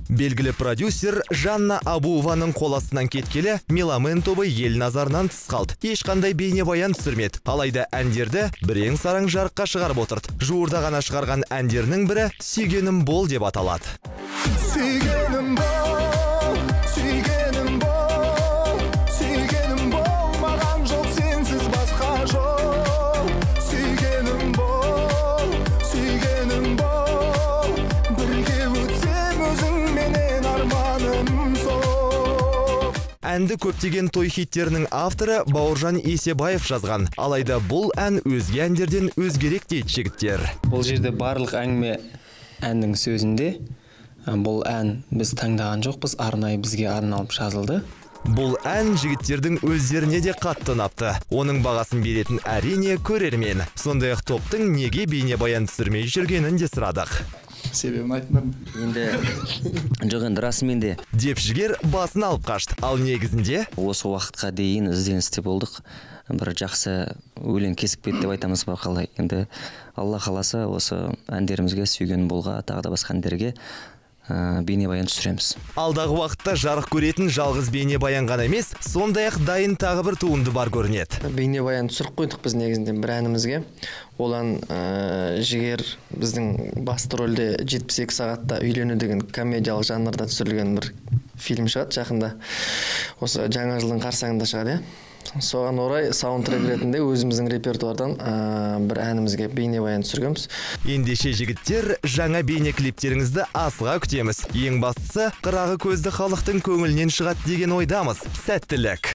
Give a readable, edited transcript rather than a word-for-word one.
Белгілі продюсер Жанна Абуованың қоластынан кеткелі Меломен тобы ел назарынан тыс қалды. Ешқандай бейнебаян түсірмеді. Алайда әндерді бірең сараң жарыққа шығарып отырды. Жуырда ғана шығарған әндерінің бірі «Сүйгенім бол» деп аталады. Сүйгенім бол, сүйгенім бол, сүйгенім бол, маған жоқ сенсіз басқа жол. Сүйгенім бол, сүйгенім бол, бірге өтсем өзіңменен арманым сол. Әнді көптеген той хиттерінің авторы Бауыржан Есебаев жазған. Алайда бұл ән өзге әндерден өзгерек дейді жігіттер. Бұл жерде барлық әңгіме әннің сөзінде. Бұл ән біз таңдаған жоқпыз, арнайы бізге арналып жазылды. Бұл ән жігіттердің өздеріне де қатты ұнапты. Оның бағасын беретін әрине көрермен. Сондай-ақ топтың неге бейнебаян түсірмей жүргенін де сұрадық. Себебін айтыңдар. Енді жоқ, енді расымен де деп жігер басын алып қашты. Ал негізінде осы уақытқа дейін ізденісте болдық. Бір жақсы өлең кесіп деп айтамыз ба қалай. Енді Алла қаласа осы әндерімізге, Сүйгенім болға, тағы да басқа әндерге бейнебаян түсіреміз. Алдағы уақытта жарық көретін жалғыз бейнебаян ғана емес, сондай-ақ дайын тағы бір туынды бар көрінеді. Бейнебаян түсіріп қойдық біз негізінде бір әнімізге. Ол ән жігер біздің басты рөлде 72 сағатта үйлену деген комедиялық жанрда түсірілген бір фильм шығады жақында. Осы жаңа жылдың қарсаңында шығады. Соған орай саундтрек ретінде өзіміздің репертуардан бір әнімізге бейнебаян түсіргенбіз. Ендеше жігіттер, жаңа бейне клиптеріңізді асыға күтеміз. Ең бастысы, қырағы көзді халықтың көңілінен шығады деген ойдамыз. Сәттілік!